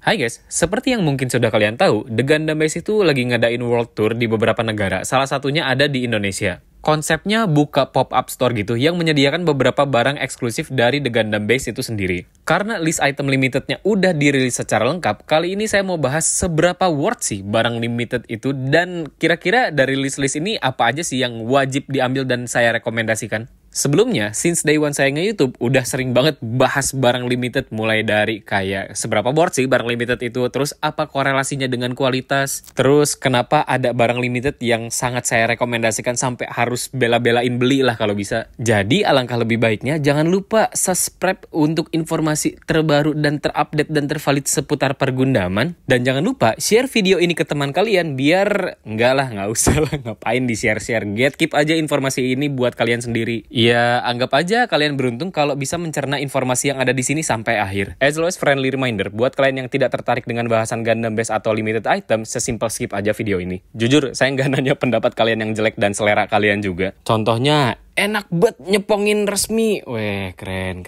Hai guys, seperti yang mungkin sudah kalian tahu, The Gundam Base itu lagi ngadain world tour di beberapa negara, salah satunya ada di Indonesia. Konsepnya buka pop-up store gitu yang menyediakan beberapa barang eksklusif dari The Gundam Base itu sendiri. Karena list item limitednya udah dirilis secara lengkap, kali ini saya mau bahas seberapa worth sih barang limited itu dan kira-kira dari list-list ini apa aja sih yang wajib diambil dan saya rekomendasikan. Sebelumnya, since day one saya nge-YouTube, udah sering banget bahas barang limited mulai dari kayak seberapa worth sih barang limited itu, terus apa korelasinya dengan kualitas, terus kenapa ada barang limited yang sangat saya rekomendasikan sampai harus bela-belain beli lah kalau bisa. Jadi alangkah lebih baiknya jangan lupa subscribe untuk informasi terbaru dan terupdate dan tervalid seputar pergundaman. Dan jangan lupa share video ini ke teman kalian biar nggak usah lah ngapain di share-share. Keep aja informasi ini buat kalian sendiri. Ya, anggap aja kalian beruntung kalau bisa mencerna informasi yang ada di sini sampai akhir. As always, friendly reminder, buat kalian yang tidak tertarik dengan bahasan Gundam Base atau limited item, sesimpel skip aja video ini. Jujur, saya nggak nanya pendapat kalian yang jelek dan selera kalian juga. Contohnya, enak bet nyepongin resmi. Weh, keren.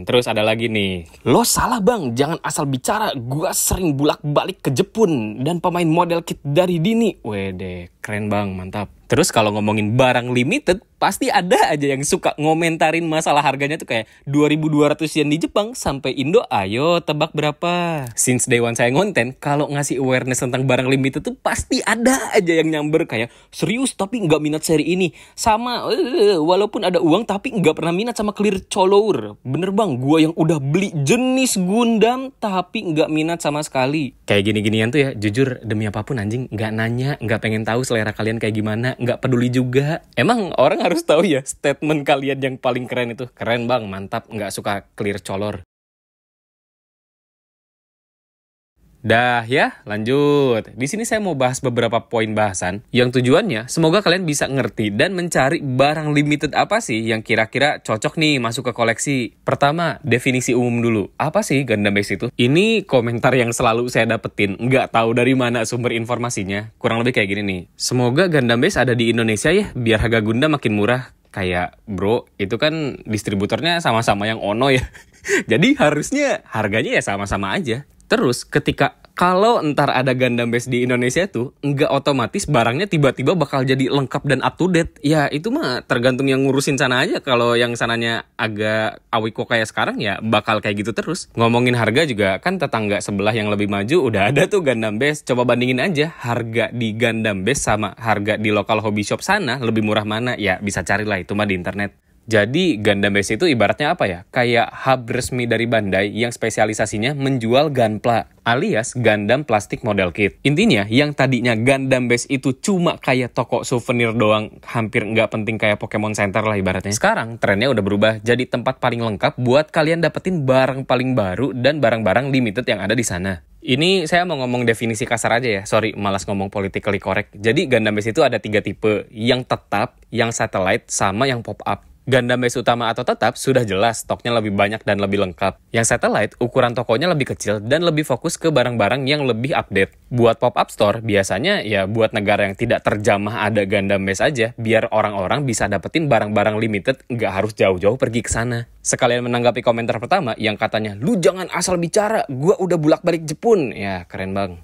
Terus ada lagi nih. Lo salah bang, jangan asal bicara. Gua sering bulak-balik ke Jepun dan pemain model kit dari dini. Weh deh, keren bang, mantap. Terus kalau ngomongin barang limited, pasti ada aja yang suka ngomentarin masalah harganya tuh kayak 2.200 yen di Jepang sampai Indo, ayo tebak berapa. Since day one saya ngonten, kalau ngasih awareness tentang barang limited tuh pasti ada aja yang nyamber kayak, serius tapi nggak minat seri ini. Sama, walaupun ada uang tapi nggak pernah minat sama Clear Cholour. Bener bang, gua yang udah beli jenis Gundam tapi nggak minat sama sekali. Kayak gini-ginian tuh ya, jujur demi apapun anjing, nggak nanya, nggak pengen tahu selera kalian kayak gimana, nggak peduli juga. Emang orang harus tahu ya statement kalian yang paling keren itu. Keren bang, mantap, nggak suka Clear Cholour. Dah ya, lanjut. Di sini saya mau bahas beberapa poin bahasan yang tujuannya semoga kalian bisa ngerti dan mencari barang limited apa sih yang kira-kira cocok nih masuk ke koleksi. Pertama, definisi umum dulu. Apa sih Gundam Base itu? Ini komentar yang selalu saya dapetin, nggak tahu dari mana sumber informasinya. Kurang lebih kayak gini nih. Semoga Gundam Base ada di Indonesia ya, biar harga Gundam makin murah. Kayak, bro, itu kan distributornya sama-sama yang Ono ya. Jadi harusnya harganya ya sama-sama aja. Terus ketika kalau ntar ada Gundam Base di Indonesia tuh, nggak otomatis barangnya tiba-tiba bakal jadi lengkap dan up to date. Ya itu mah tergantung yang ngurusin sana aja. Kalau yang sananya agak awiko kayak sekarang ya bakal kayak gitu terus. Ngomongin harga juga kan tetangga sebelah yang lebih maju udah ada tuh Gundam Base. Coba bandingin aja harga di Gundam Base sama harga di lokal hobby shop sana lebih murah mana. Ya bisa carilah itu mah di internet. Jadi Gundam Base itu ibaratnya apa ya? Kayak hub resmi dari Bandai yang spesialisasinya menjual Gunpla alias Gundam Plastic Model Kit. Intinya yang tadinya Gundam Base itu cuma kayak toko souvenir doang, hampir nggak penting kayak Pokemon Center lah ibaratnya. Sekarang trennya udah berubah jadi tempat paling lengkap buat kalian dapetin barang paling baru dan barang-barang limited yang ada di sana. Ini saya mau ngomong definisi kasar aja ya, sorry malas ngomong politically correct. Jadi Gundam Base itu ada 3 tipe, yang tetap, yang satellite, sama yang pop-up. Gundam Base utama atau tetap sudah jelas stoknya lebih banyak dan lebih lengkap. Yang satellite, ukuran tokonya lebih kecil dan lebih fokus ke barang-barang yang lebih update. Buat pop-up store, biasanya ya buat negara yang tidak terjamah ada Gundam Base aja, biar orang-orang bisa dapetin barang-barang limited, nggak harus jauh-jauh pergi ke sana. Sekalian menanggapi komentar pertama yang katanya, lu jangan asal bicara, gua udah bulak-balik Jepun. Ya, keren bang.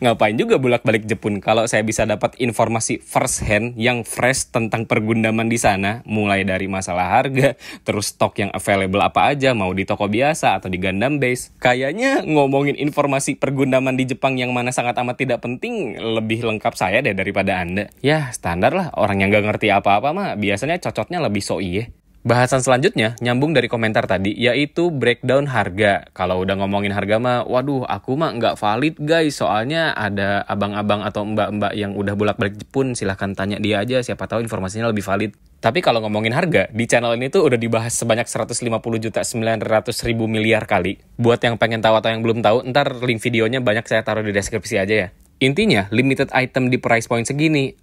Ngapain juga bulak-balik Jepun kalau saya bisa dapat informasi first hand yang fresh tentang pergundaman di sana, mulai dari masalah harga, terus stok yang available apa aja, mau di toko biasa atau di Gundam Base. Kayaknya ngomongin informasi pergundaman di Jepang yang mana sangat amat tidak penting, lebih lengkap saya deh daripada Anda. Ya, standar lah, orang yang gak ngerti apa-apa mah biasanya cocoknya lebih iye. Bahasan selanjutnya nyambung dari komentar tadi, yaitu breakdown harga. Kalau udah ngomongin harga mah, waduh aku mah nggak valid guys, soalnya ada abang-abang atau mbak-mbak yang udah bolak-balik Jepun, silahkan tanya dia aja, siapa tahu informasinya lebih valid. Tapi kalau ngomongin harga, di channel ini tuh udah dibahas sebanyak 150.900.000 miliar kali. Buat yang pengen tahu atau yang belum tahu, ntar link videonya banyak saya taruh di deskripsi aja ya. Intinya, limited item di price point segini,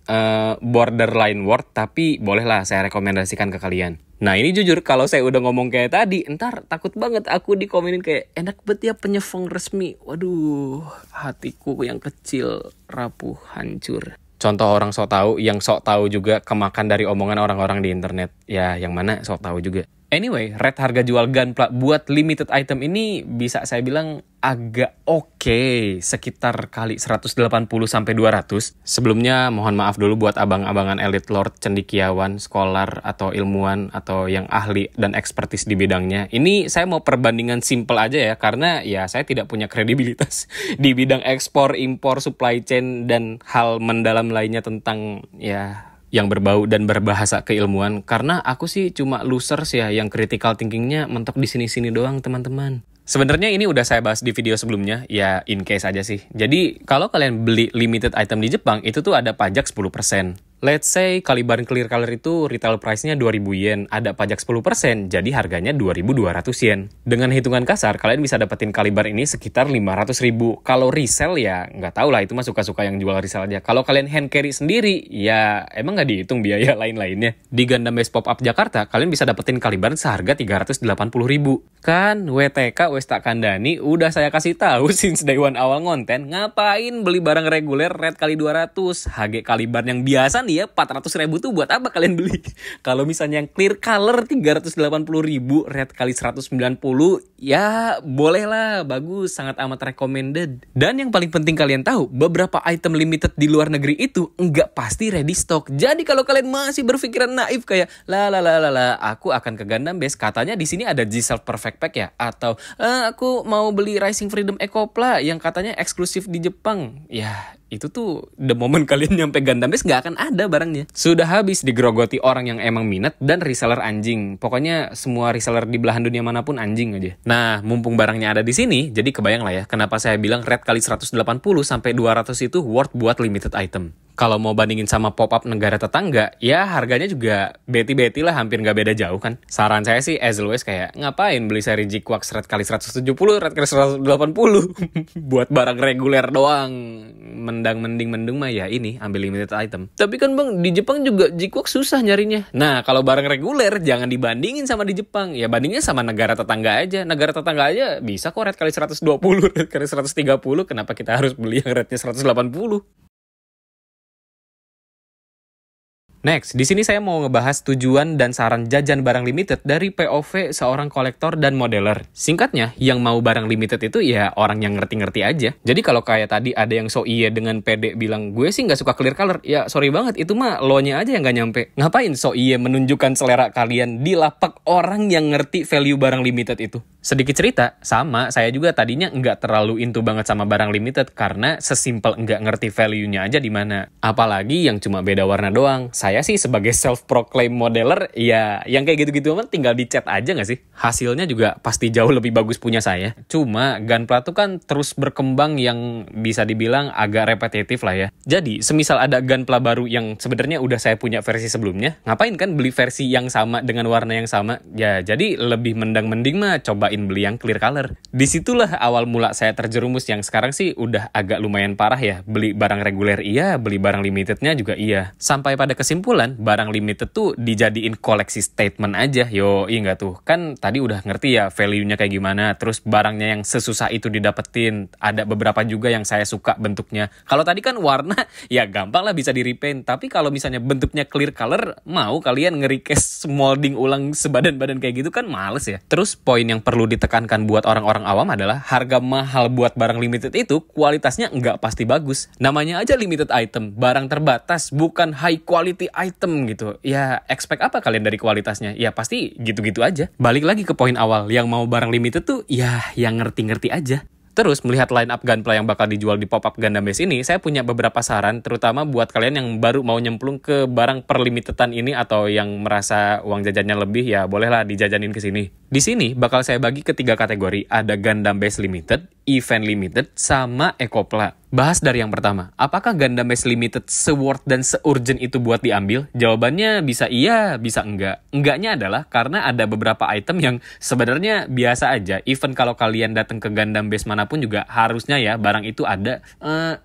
borderline worth, tapi bolehlah saya rekomendasikan ke kalian. Nah ini jujur, kalau saya udah ngomong kayak tadi, ntar takut banget aku dikomenin kayak, enak banget ya penyefong resmi. Waduh, hatiku yang kecil, rapuh, hancur. Contoh orang sok tahu, yang sok tahu juga kemakan dari omongan orang-orang di internet. Ya, yang mana sok tahu juga. Anyway, rate harga jual Gunpla buat limited item ini bisa saya bilang agak oke, sekitar kali 180 sampai 200. Sebelumnya mohon maaf dulu buat abang-abangan elite lord, cendikiawan, scholar atau ilmuwan atau yang ahli dan ekspertis di bidangnya. Ini saya mau perbandingan simple aja ya, karena ya saya tidak punya kredibilitas di bidang ekspor, impor, supply chain dan hal mendalam lainnya tentang ya yang berbau dan berbahasa keilmuan, karena aku sih cuma losers ya yang critical thinkingnya mentok di sini-sini doang teman-teman. Sebenarnya ini udah saya bahas di video sebelumnya, ya in case aja sih. Jadi kalau kalian beli limited item di Jepang itu tuh ada pajak 10%. Let's say Caliban Clear Color itu retail price-nya 2.000 yen, ada pajak 10%, jadi harganya 2.200 yen. Dengan hitungan kasar, kalian bisa dapetin Caliban ini sekitar 500.000. Kalau resell ya nggak tahu lah, itu mah suka-suka yang jual resell aja. Kalau kalian hand carry sendiri, ya emang nggak dihitung biaya lain-lainnya. Di Gundam Base Pop-Up Jakarta, kalian bisa dapetin Caliban seharga 380.000. Kan WTK Westa Kandani udah saya kasih tahu since day one awal ngonten, ngapain beli barang reguler red kali 200, HG Caliban yang biasa nih ya 400.000 tuh buat apa kalian beli? Kalau misalnya yang clear color 380.000, red kali 190, ya boleh lah, bagus, sangat amat recommended. Dan yang paling penting kalian tahu, beberapa item limited di luar negeri itu nggak pasti ready stock. Jadi kalau kalian masih berpikiran naif kayak aku akan ke Gundam Base, katanya di sini ada G-Self Perfect Pack ya, atau aku mau beli Rising Freedom Ecopla yang katanya eksklusif di Jepang. Ya itu tuh the moment kalian nyampe Gundam Base nggak akan ada barangnya. Sudah habis digerogoti orang yang emang minat dan reseller anjing. Pokoknya semua reseller di belahan dunia manapun anjing aja. Nah, mumpung barangnya ada di sini, jadi kebayang lah ya kenapa saya bilang red kali 180 sampai 200 itu worth buat limited item. Kalau mau bandingin sama pop-up negara tetangga, ya harganya juga beti-beti lah, hampir nggak beda jauh kan. Saran saya sih as always kayak, ngapain beli seri G-Quax red kali 170, red kali 180? Buat barang reguler doang. Mending mah ya ini, ambil limited item. Tapi kan bang, di Jepang juga G-Quax susah nyarinya. Nah, kalau barang reguler, jangan dibandingin sama di Jepang. Ya bandingnya sama negara tetangga aja. Negara tetangga aja bisa kok red kali 120, red kali 130. Kenapa kita harus beli yang rednya 180? Next, di sini saya mau ngebahas tujuan dan saran jajan barang limited dari POV seorang kolektor dan modeler. Singkatnya, yang mau barang limited itu ya orang yang ngerti-ngerti aja. Jadi kalau kayak tadi ada yang so iye dengan pede bilang, gue sih nggak suka clear color. Ya sorry banget, itu mah lo-nya aja yang nggak nyampe. Ngapain so iye menunjukkan selera kalian di lapak orang yang ngerti value barang limited itu? Sedikit cerita, sama saya juga tadinya nggak terlalu into banget sama barang limited karena sesimpel nggak ngerti value-nya aja di mana. Apalagi yang cuma beda warna doang. Saya sih sebagai self-proclaim modeler, ya yang kayak gitu-gitu mah tinggal dicat aja nggak sih? Hasilnya juga pasti jauh lebih bagus punya saya. Cuma Gunpla tuh kan terus berkembang yang bisa dibilang agak repetitif lah ya. Jadi semisal ada Gunpla baru yang sebenarnya udah saya punya versi sebelumnya, ngapain kan beli versi yang sama dengan warna yang sama? Ya jadi lebih mending mah cobain beli yang clear color. Disitulah awal mula saya terjerumus yang sekarang sih udah agak lumayan parah ya. Beli barang reguler iya, beli barang limitednya juga iya. Sampai pada kesimpulan, barang limited tuh dijadiin koleksi statement aja. Yo, iya nggak tuh? Kan tadi udah ngerti ya value-nya kayak gimana. Terus barangnya yang sesusah itu didapetin. Ada beberapa juga yang saya suka bentuknya. Kalau tadi kan warna, ya gampang lah bisa di-repaint. Tapi kalau misalnya bentuknya clear color, mau kalian nge-request molding ulang sebadan-badan kayak gitu kan males ya. Terus poin yang perlu ditekankan buat orang-orang awam adalah harga mahal buat barang limited itu kualitasnya nggak pasti bagus. Namanya aja limited item, barang terbatas, bukan high quality item gitu. Ya expect apa kalian dari kualitasnya? Ya pasti gitu-gitu aja. Balik lagi ke poin awal, yang mau barang limited tuh ya yang ngerti-ngerti aja. Terus melihat line up Gunpla yang bakal dijual di pop-up Gundam Base ini, saya punya beberapa saran, terutama buat kalian yang baru mau nyemplung ke barang perlimitedan ini atau yang merasa uang jajannya lebih, ya bolehlah dijajanin ke sini. Di sini bakal saya bagi ke 3 kategori, ada Gundam Base Limited, Event Limited, sama Ecopla. Bahas dari yang pertama, apakah Gundam Base Limited se-worth dan se-urgent itu buat diambil? Jawabannya bisa iya, bisa enggak. Enggaknya adalah karena ada beberapa item yang sebenarnya biasa aja. Even kalau kalian datang ke Gundam Base manapun juga harusnya ya barang itu ada.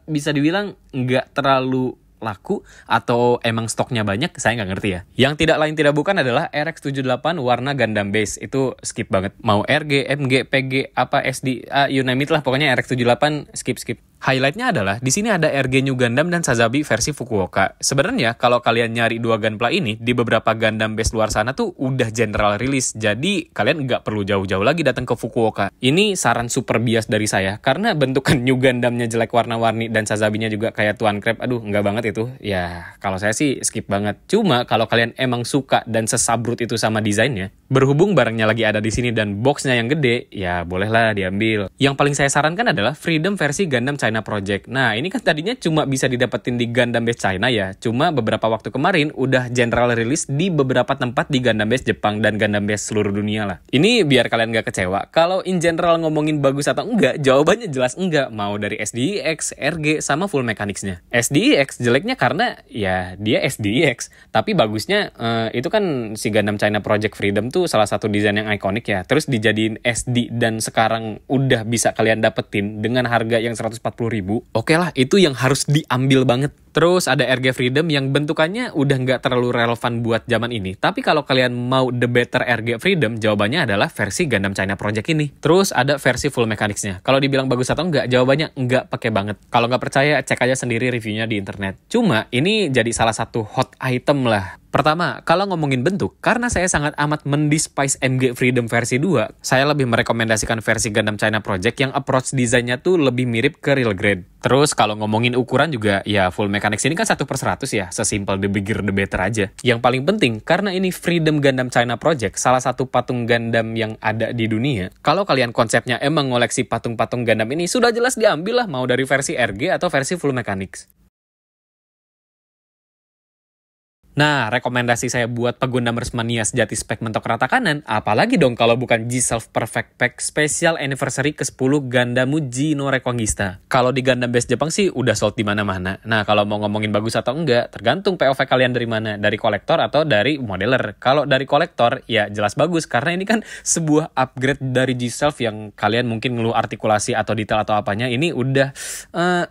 Bisa dibilang enggak terlalu laku atau emang stoknya banyak, saya nggak ngerti ya. Yang tidak lain tidak bukan adalah RX-78 warna Gundam Base. Itu skip banget. Mau RG, MG, PG, apa SD, you name it lah. Pokoknya RX-78 skip. Highlightnya adalah di sini ada RG New Gundam dan Sazabi versi Fukuoka. Sebenarnya kalau kalian nyari dua Gunpla ini di beberapa Gundam base luar sana tuh udah general release. Jadi kalian nggak perlu jauh-jauh lagi datang ke Fukuoka. Ini saran super bias dari saya karena bentukan New Gundamnya jelek warna-warni dan Sazabinya juga kayak Tuan Crab. Aduh, nggak banget itu. Ya kalau saya sih skip banget. Cuma kalau kalian emang suka dan sesabrut itu sama desainnya, berhubung barangnya lagi ada di sini dan boxnya yang gede, ya bolehlah diambil. Yang paling saya sarankan adalah Freedom versi Gundam China Project. Nah, ini kan tadinya cuma bisa didapetin di Gundam Base China ya. Cuma beberapa waktu kemarin udah general release di beberapa tempat di Gundam Base Jepang dan Gundam Base seluruh dunia lah. Ini biar kalian gak kecewa. Kalau in general ngomongin bagus atau enggak, jawabannya jelas enggak. Mau dari SDX, RG, sama full mechanics-nya. SDX jeleknya karena ya dia SDX. Tapi bagusnya itu kan si Gundam China Project Freedom tuh salah satu desain yang ikonik ya. Terus dijadiin SD dan sekarang udah bisa kalian dapetin dengan harga yang 140.000. Oke lah, itu yang harus diambil banget. Terus ada RG Freedom yang bentukannya udah nggak terlalu relevan buat zaman ini. Tapi kalau kalian mau the better RG Freedom, jawabannya adalah versi Gundam China Project ini. Terus ada versi full mechanics-nya. Kalau dibilang bagus atau enggak, jawabannya enggak pakai banget. Kalau nggak percaya, cek aja sendiri reviewnya di internet. Cuma ini jadi salah satu hot item lah. Pertama, kalau ngomongin bentuk, karena saya sangat amat mendespise MG Freedom versi 2, saya lebih merekomendasikan versi Gundam China Project yang approach desainnya tuh lebih mirip ke real grade. Terus kalau ngomongin ukuran juga, ya full mechanics ini kan 1/100 ya, sesimpel the bigger the better aja. Yang paling penting, karena ini Freedom Gundam China Project, salah satu patung Gundam yang ada di dunia, kalau kalian konsepnya emang ngoleksi patung-patung Gundam ini, sudah jelas diambil lah, mau dari versi RG atau versi full mechanics. Nah, rekomendasi saya buat Pegundamers Mania sejati spek mentok rata kanan, apalagi dong kalau bukan G-Self Perfect Pack Special Anniversary ke-10 Gandamu G no Reconquista. Kalau di Gundam Base Jepang sih udah sold di mana-mana. Nah, kalau mau ngomongin bagus atau enggak, tergantung POV kalian dari mana, dari kolektor atau dari modeler. Kalau dari kolektor, ya jelas bagus, karena ini kan sebuah upgrade dari G-Self yang kalian mungkin ngeluh artikulasi atau detail atau apanya, ini udah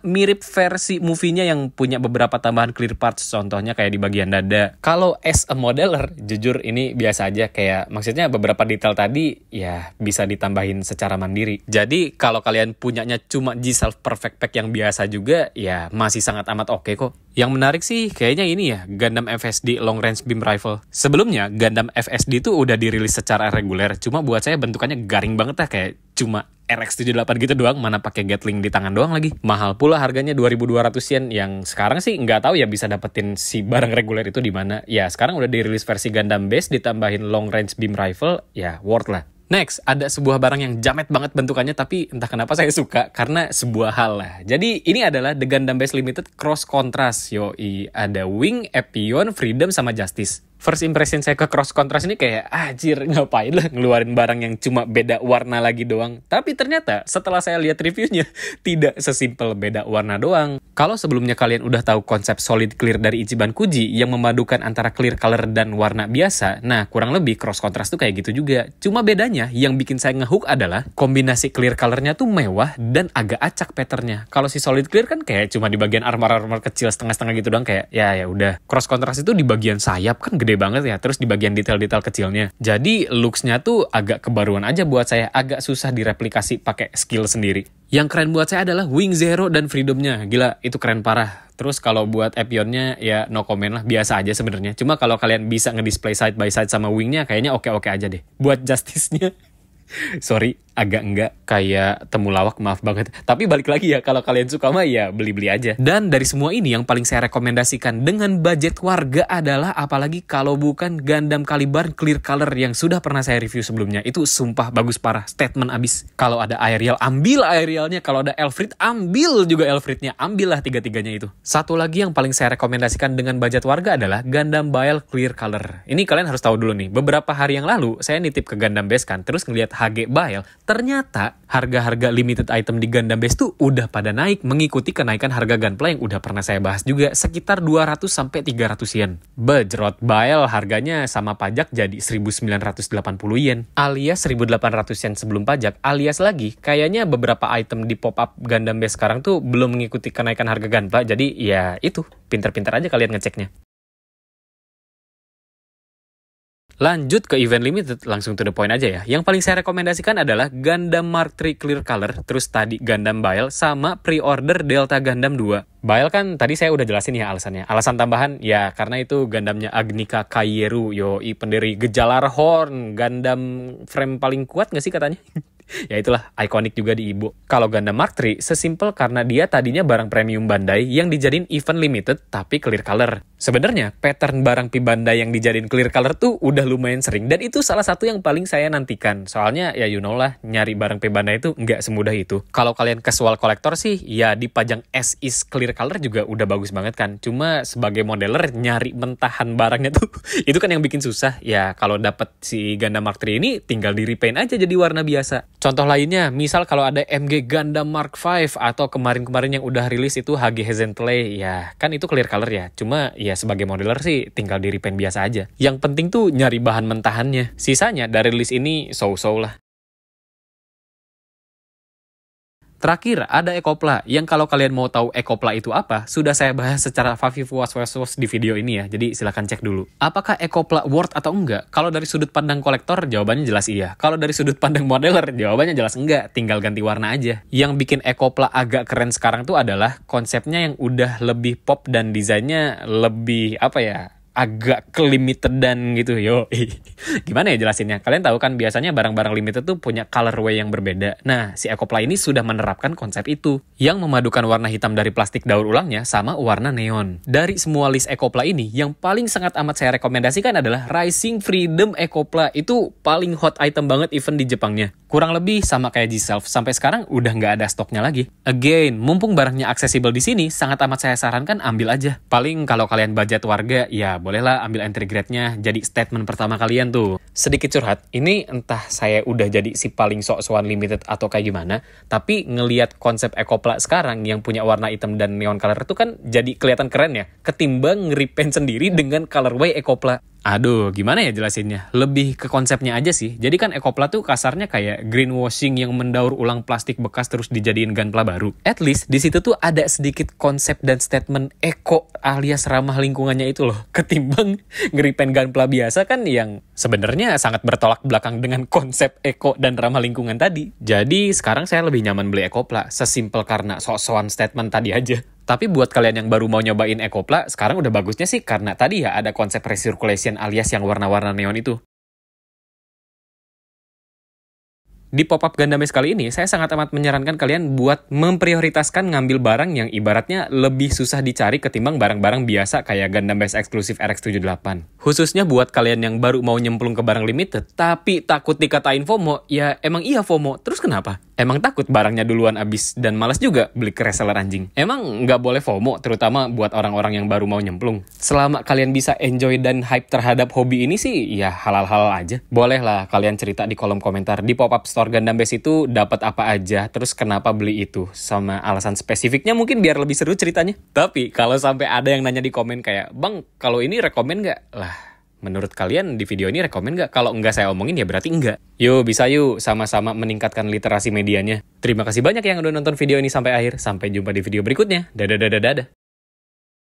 mirip versi movie-nya yang punya beberapa tambahan clear parts, contohnya kayak di bagian dada. Kalau as a modeler, jujur ini biasa aja, kayak maksudnya beberapa detail tadi ya bisa ditambahin secara mandiri. Jadi kalau kalian punyanya cuma G-Self Perfect Pack yang biasa juga, ya masih sangat amat oke kok. Yang menarik sih kayaknya ini ya, Gundam FSD Long Range Beam Rifle. Sebelumnya Gundam FSD itu udah dirilis secara reguler, cuma buat saya bentukannya garing banget lah, kayak cuma RX-78 gitu doang, mana pakai Gatling di tangan doang lagi. Mahal pula harganya 2.200 yen, yang sekarang sih nggak tahu ya bisa dapetin si barang reguler itu di mana. Ya sekarang udah dirilis versi Gundam Base ditambahin Long Range Beam Rifle, ya worth lah. Next, ada sebuah barang yang jamet banget bentukannya, tapi entah kenapa saya suka, karena sebuah hal lah. Jadi, ini adalah The Gundam Base Limited Cross Contrast. Yoi, ada Wing, Epion, Freedom, sama Justice. First impression saya ke Cross Contrast ini kayak, anjir, ngapain lah ngeluarin barang yang cuma beda warna lagi doang. Tapi ternyata, setelah saya lihat reviewnya, tidak sesimpel beda warna doang. Kalau sebelumnya kalian udah tahu konsep solid clear dari Ichiban Kuji, yang memadukan antara clear color dan warna biasa, nah kurang lebih Cross Contrast tuh kayak gitu juga. Cuma bedanya, yang bikin saya ngehook adalah kombinasi clear colornya tuh mewah dan agak acak patternnya. Kalau si solid clear kan kayak cuma di bagian armor-armor kecil setengah-setengah gitu doang, kayak ya udah. Cross contrast itu di bagian sayap kan gede banget ya, terus di bagian detail-detail kecilnya. Jadi looks-nya tuh agak kebaruan aja buat saya, agak susah direplikasi pakai skill sendiri. Yang keren buat saya adalah Wing Zero dan Freedom-nya. Gila, itu keren parah. Terus kalau buat Epionnya ya no comment lah, biasa aja sebenarnya. Cuma kalau kalian bisa ngedisplay side by side sama Wing-nya, kayaknya oke-oke aja deh. Buat Justice-nya sorry, agak enggak, kayak temulawak, maaf banget. Tapi balik lagi ya, kalau kalian suka mah ya beli-beli aja. Dan dari semua ini yang paling saya rekomendasikan dengan budget warga adalah, apalagi kalau bukan Gundam Caliban Clear Color yang sudah pernah saya review sebelumnya. Itu sumpah bagus parah, statement abis. Kalau ada Aerial, ambil Aerialnya. Kalau ada Elfrid, ambil juga Elfridnya. Ambillah tiga-tiganya itu. Satu lagi yang paling saya rekomendasikan dengan budget warga adalah Gundam Bile Clear Color. Ini kalian harus tahu dulu nih, beberapa hari yang lalu saya nitip ke Gundam Base kan, terus ngeliat HG Bile, ternyata harga-harga limited item di Gundam Base tuh udah pada naik mengikuti kenaikan harga Gunpla yang udah pernah saya bahas juga, sekitar 200-300 yen. Bejrot, Bile harganya sama pajak jadi 1.980 yen, alias 1.800 yen sebelum pajak, alias lagi kayaknya beberapa item di pop-up Gundam Base sekarang tuh belum mengikuti kenaikan harga Gunpla. Jadi ya itu, pinter-pinter aja kalian ngeceknya. Lanjut ke event limited, langsung to the point aja ya. Yang paling saya rekomendasikan adalah Gundam Mark III Clear Color, terus tadi Gundam Bile, sama pre-order Delta Gundam 2. Bile kan tadi saya udah jelasin ya alasannya. Alasan tambahan ya karena itu Gundamnya Agnika Kaieru, yoi pendiri Gejalar Horn, Gundam frame paling kuat nggak sih katanya? Ya itulah, ikonik juga di Ibo. Kalau Gundam Mark III, sesimpel karena dia tadinya barang premium Bandai yang dijadiin event limited tapi clear color. Sebenarnya, pattern barang Pi Bandai yang dijadiin clear color tuh udah lumayan sering, dan itu salah satu yang paling saya nantikan. Soalnya, ya you know lah, nyari barang Pi Bandai itu nggak semudah itu. Kalau kalian casual kolektor sih, ya dipajang as is clear color juga udah bagus banget kan. Cuma sebagai modeler, nyari mentahan barangnya tuh, itu kan yang bikin susah. Ya, kalau dapet si Gundam Mark III ini, tinggal di repaint aja jadi warna biasa. Contoh lainnya, misal kalau ada MG Gundam Mark V atau kemarin-kemarin yang udah rilis itu HG Hezentley, ya kan itu clear color ya. Cuma ya sebagai modeler sih tinggal di repaint biasa aja. Yang penting tuh nyari bahan mentahannya. Sisanya dari list ini so-so lah. Terakhir, ada Ekopla, yang kalau kalian mau tahu Ekopla itu apa, sudah saya bahas secara was di video ini ya, jadi silahkan cek dulu. Apakah Ekopla worth atau enggak? Kalau dari sudut pandang kolektor, jawabannya jelas iya. Kalau dari sudut pandang modeler, jawabannya jelas enggak, tinggal ganti warna aja. Yang bikin Ekopla agak keren sekarang tuh adalah konsepnya yang udah lebih pop dan desainnya lebih, agak ke-limited dan gitu, yo. Gimana ya jelasinnya? Kalian tahu kan biasanya barang-barang limited tuh punya colorway yang berbeda. Nah, si Ekopla ini sudah menerapkan konsep itu, yang memadukan warna hitam dari plastik daur ulangnya sama warna neon. Dari semua list Ekopla ini, yang paling sangat amat saya rekomendasikan adalah Rising Freedom Ekopla. Itu paling hot item banget event di Jepangnya. Kurang lebih sama kayak G-Self, sampai sekarang udah nggak ada stoknya lagi. Again, mumpung barangnya aksesibel di sini, sangat amat saya sarankan ambil aja. Paling kalau kalian budget warga, ya bolehlah ambil entry grade-nya, jadi statement pertama kalian tuh. Sedikit curhat, ini entah saya udah jadi si paling sok-sokan limited atau kayak gimana, tapi ngelihat konsep Ekopla sekarang yang punya warna hitam dan neon color itu kan jadi kelihatan keren ya, ketimbang nge-repaint sendiri dengan colorway Ekopla. Aduh, gimana ya jelasinnya? Lebih ke konsepnya aja sih. Jadi kan Ekopla tuh kasarnya kayak greenwashing yang mendaur ulang plastik bekas terus dijadiin gunpla baru. At least di situ tuh ada sedikit konsep dan statement eko alias ramah lingkungannya itu loh. Ketimbang ngeripen gunpla biasa kan yang sebenarnya sangat bertolak belakang dengan konsep eko dan ramah lingkungan tadi. Jadi sekarang saya lebih nyaman beli Ekopla, sesimpel karena sok-sokan statement tadi aja. Tapi buat kalian yang baru mau nyobain Ekopla, sekarang udah bagusnya sih karena tadi ya ada konsep recirculation alias yang warna-warna neon itu. Di pop-up Gandames kali ini, saya sangat amat menyarankan kalian buat memprioritaskan ngambil barang yang ibaratnya lebih susah dicari ketimbang barang-barang biasa kayak Gandames eksklusif RX-78. Khususnya buat kalian yang baru mau nyemplung ke barang limited, tapi takut dikatain FOMO, ya emang iya FOMO, terus kenapa? Emang takut barangnya duluan habis dan malas juga beli ke reseller anjing? Emang nggak boleh FOMO, terutama buat orang-orang yang baru mau nyemplung? Selama kalian bisa enjoy dan hype terhadap hobi ini sih, ya halal-halal aja. Boleh lah kalian cerita di kolom komentar di pop-up store Gundam Base itu dapat apa aja, terus kenapa beli itu, sama alasan spesifiknya mungkin biar lebih seru ceritanya. Tapi kalau sampai ada yang nanya di komen kayak, "Bang, kalau ini rekomen nggak?" Lah, menurut kalian di video ini rekomen nggak? Kalau nggak saya omongin ya berarti enggak. Yuk, bisa yuk sama-sama meningkatkan literasi medianya. Terima kasih banyak yang udah nonton video ini sampai akhir. Sampai jumpa di video berikutnya. Dadah.